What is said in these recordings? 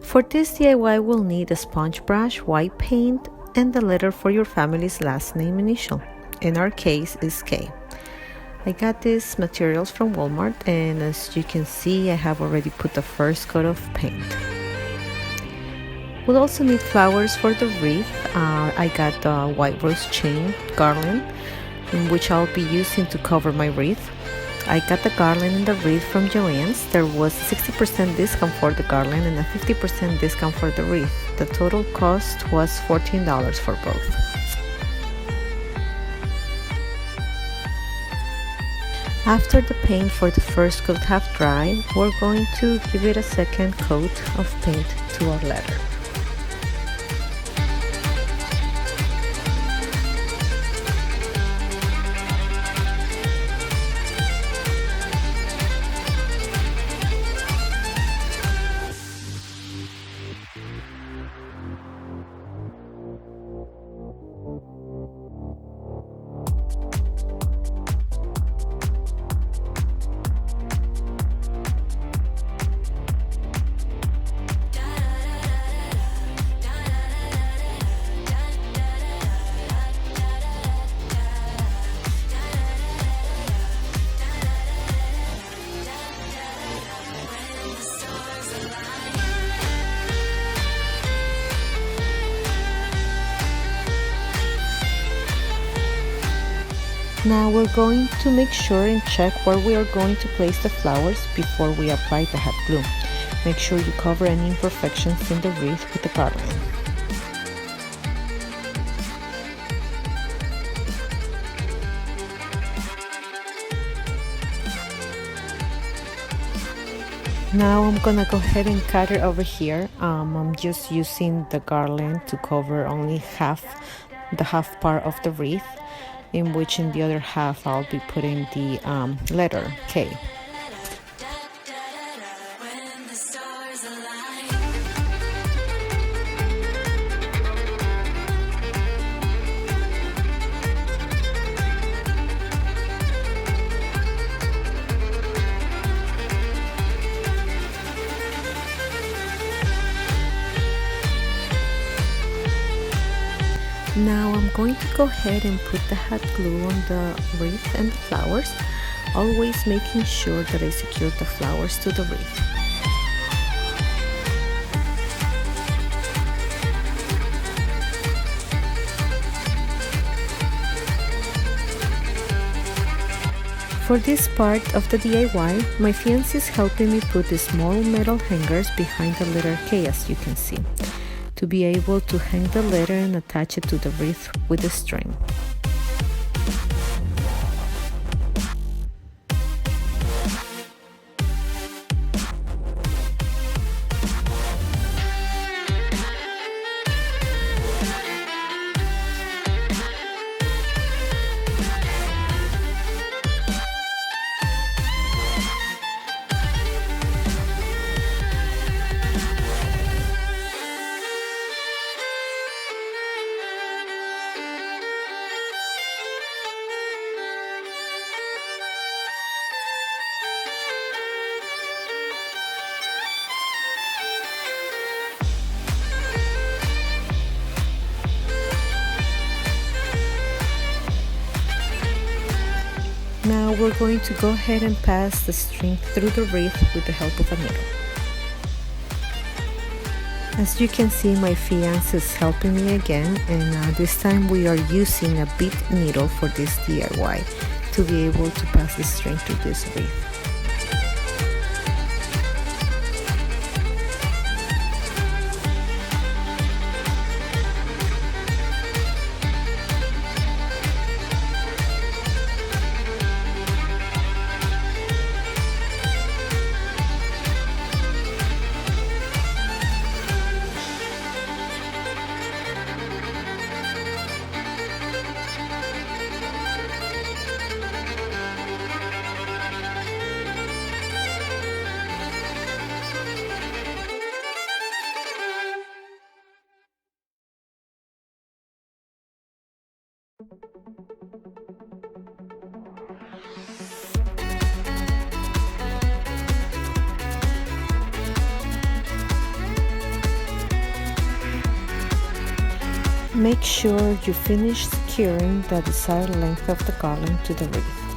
For this DIY, we'll need a sponge brush, white paint, and the letter for your family's last name initial. In our case, is K. I got these materials from Walmart, and as you can see, I have already put the first coat of paint. We'll also need flowers for the wreath. I got the white rose chain garland, which I'll be using to cover my wreath. I got the garland and the wreath from Joann's. There was a 60% discount for the garland and a 50% discount for the wreath. The total cost was $14 for both. After the paint for the first coat have dried, we're going to give it a second coat of paint to our letter. Now we're going to make sure and check where we are going to place the flowers before we apply the hot glue. Make sure you cover any imperfections in the wreath with the garland. Now I'm gonna go ahead and cut it over here. I'm just using the garland to cover only the half part of the wreath, in which in the other half I'll be putting the letter K. Now I'm going to go ahead and put the hot glue on the wreath and the flowers, always making sure that I secure the flowers to the wreath. For this part of the DIY, my fiancé is helping me put the small metal hangers behind the letter K, as you can see, to be able to hang the letter and attach it to the wreath with a string. Now we're going to go ahead and pass the string through the wreath with the help of a needle. As you can see, my fiancé is helping me again, and this time we are using a bit needle for this DIY to be able to pass the string through this wreath. make sure you finish securing the desired length of the garland to the wreath.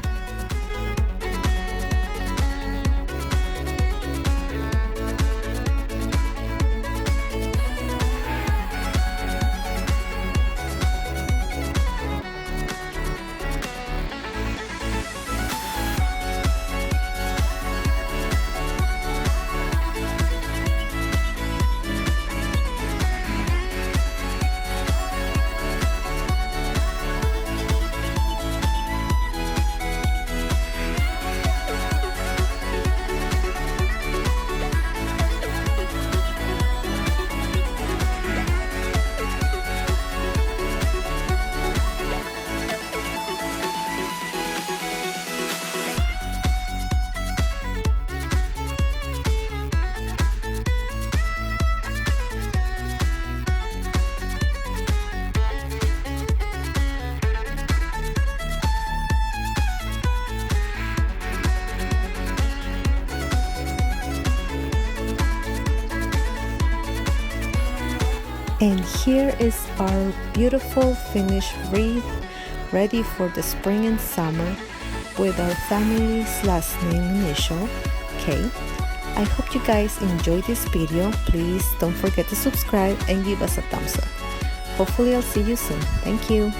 And here is our beautiful finished wreath, ready for the spring and summer, with our family's last name initial, K. I hope you guys enjoyed this video. Please don't forget to subscribe and give us a thumbs up. Hopefully I'll see you soon. Thank you.